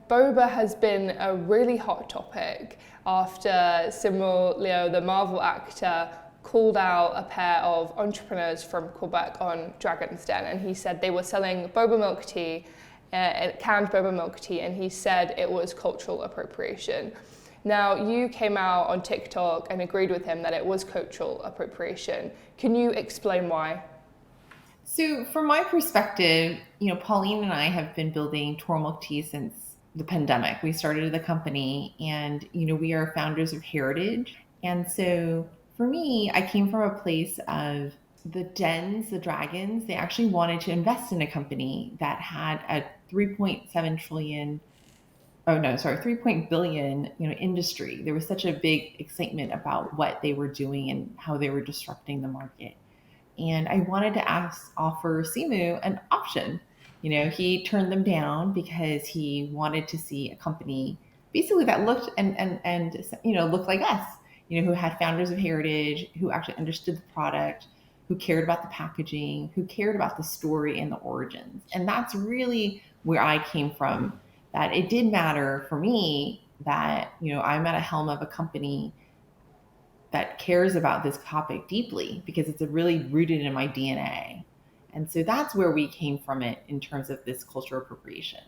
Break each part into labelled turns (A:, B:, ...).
A: Boba has been a really hot topic after Simu Liu, the Marvel actor, called out a pair of entrepreneurs from Quebec on Dragon's Den, and he said they were selling boba milk tea, canned boba milk tea, and he said it was cultural appropriation. Now, you came out on TikTok and agreed with him that it was cultural appropriation. Can you explain why?
B: So from my perspective, Pauline and I have been building Twrl Milk Tea since the pandemic. We started the company and, we are founders of heritage. And so for me, I came from a place of the dens, the dragons, they actually wanted to invest in a company that had a 3.7 trillion, oh no, sorry, 3 billion, industry. There was such a big excitement about what they were doing and how they were disrupting the market. And I wanted to offer Simu an option. He turned them down because he wanted to see a company basically that looked and looked like us, who had founders of heritage, who actually understood the product, who cared about the packaging, who cared about the story and the origins. And that's really where I came from, that it did matter for me that, I'm at a helm of a company that cares about this topic deeply because it's really rooted in my DNA. And so that's where we came from it in terms of this cultural appropriation.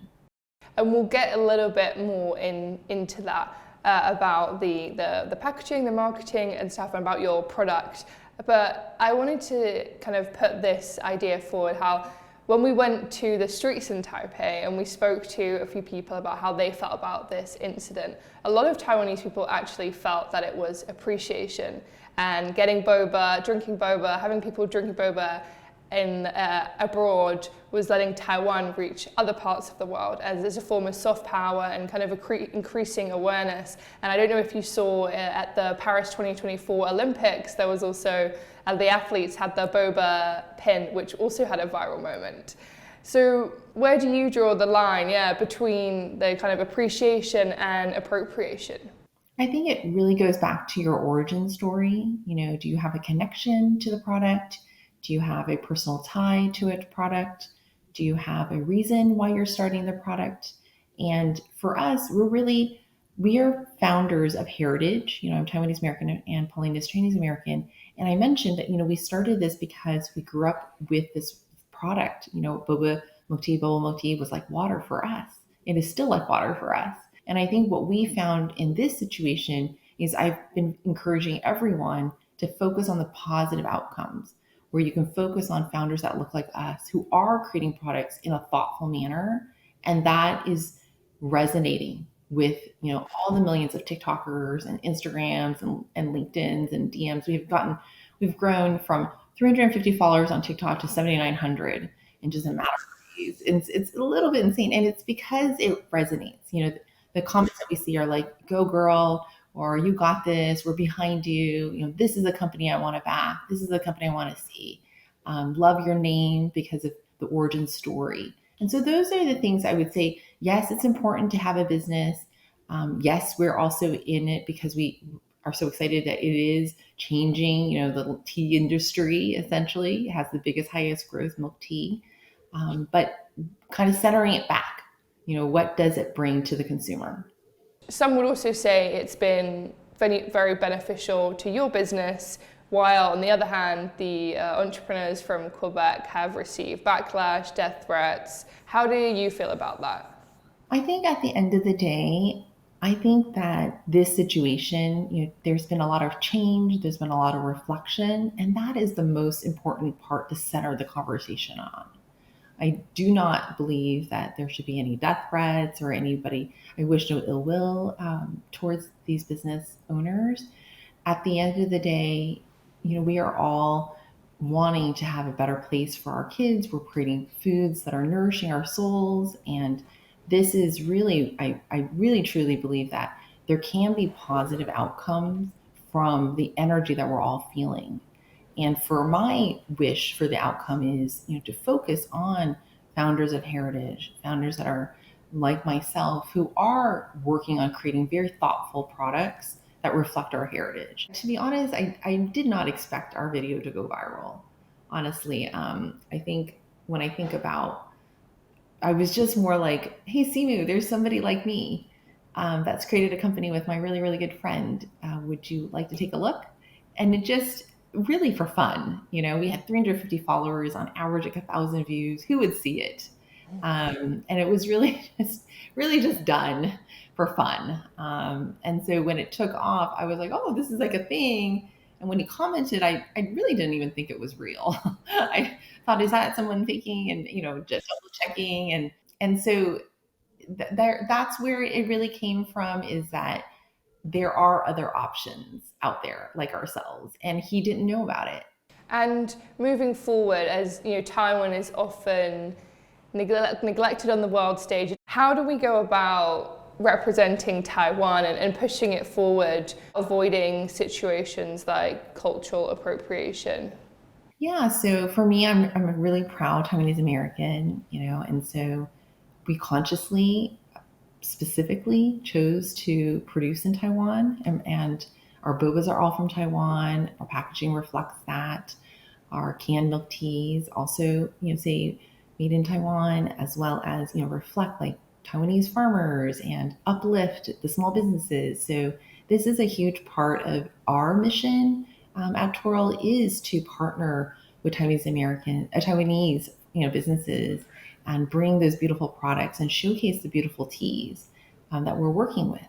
A: And we'll get a little bit more into that about the packaging, the marketing and stuff, and about your product. But I wanted to kind of put this idea forward, how when we went to the streets in Taipei and we spoke to a few people about how they felt about this incident, a lot of Taiwanese people actually felt that it was appreciation, and getting boba, drinking boba, having people drinking boba in abroad was letting Taiwan reach other parts of the world as a form of soft power and kind of increasing awareness. And I don't know if you saw at the Paris 2024 Olympics, there was also the athletes had the boba pin, which also had a viral moment. So where do you draw the line, between the kind of appreciation and appropriation?
B: I think it really goes back to your origin story. Do you have a connection to the product? Do you have a personal tie to a product? Do you have a reason why you're starting the product? And for us, we are founders of heritage. I'm Taiwanese American and Pauline is Chinese American. And I mentioned that, we started this because we grew up with this product. Boba milk tea was like water for us. It is still like water for us. And I think what we found in this situation is I've been encouraging everyone to focus on the positive outcomes, where you can focus on founders that look like us, who are creating products in a thoughtful manner. And that is resonating with, all the millions of TikTokers and Instagrams and LinkedIn's and DMs. We've grown from 350 followers on TikTok to 7,900 in just a matter of days. It's a little bit insane. And it's because it resonates. The comments that we see are like, go girl, or you got this, we're behind you. This is a company I want to back. This is a company I want to see. Love your name because of the origin story. And so those are the things I would say. Yes, it's important to have a business. Yes, we're also in it because we are so excited that it is changing. The tea industry essentially has the biggest, highest growth milk tea. But kind of centering it back, what does it bring to the consumer?
A: Some would also say it's been very, very beneficial to your business, while on the other hand, the entrepreneurs from Quebec have received backlash, death threats. How do you feel about that?
B: I think at the end of the day, I think that this situation, there's been a lot of change, there's been a lot of reflection, and that is the most important part to center the conversation on. I do not believe that there should be any death threats or anybody. I wish no ill will towards these business owners. At the end of the day, we are all wanting to have a better place for our kids. We're creating foods that are nourishing our souls. And this is really, I really truly believe that there can be positive outcomes from the energy that we're all feeling. And for my wish for the outcome is, to focus on founders of heritage, founders that are like myself, who are working on creating very thoughtful products that reflect our heritage. To be honest, I did not expect our video to go viral. Honestly, I think when I think about I was just more like, hey, Simu, there's somebody like me that's created a company with my really, really good friend. Would you like to take a look? And it just really for fun. We had 350 followers on average, like 1,000 views. Who would see it? And it was really really just done for fun. And so when it took off, I was like, oh, this is like a thing. And when he commented, I really didn't even think it was real. I thought, is that someone faking and, just double checking? And so that's where it really came from, is that there are other options out there like ourselves. And he didn't know about it.
A: And moving forward, as Taiwan is often neglected on the world stage, how do we go about representing Taiwan and pushing it forward, avoiding situations like cultural appropriation?
B: Yeah, so for me, I'm a really proud Taiwanese American, and so we consciously, specifically chose to produce in Taiwan, and our bobas are all from Taiwan. Our packaging reflects that. Our canned milk teas also, say made in Taiwan, as well as, reflect like Taiwanese farmers and uplift the small businesses. So this is a huge part of our mission at Twrl, is to partner with Taiwanese, businesses, and bring those beautiful products and showcase the beautiful teas that we're working with.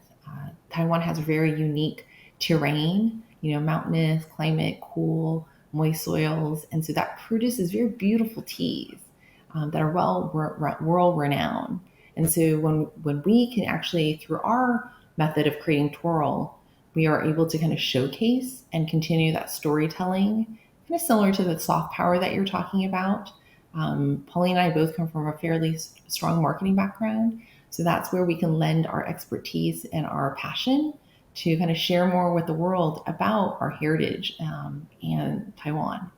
B: Taiwan has a very unique terrain, mountainous climate, cool, moist soils, and so that produces very beautiful teas that are world renowned. And so when we can actually, through our method of creating Twrl, we are able to kind of showcase and continue that storytelling, kind of similar to the soft power that you're talking about. Pauline and I both come from a fairly strong marketing background. So that's where we can lend our expertise and our passion to kind of share more with the world about our heritage and Taiwan.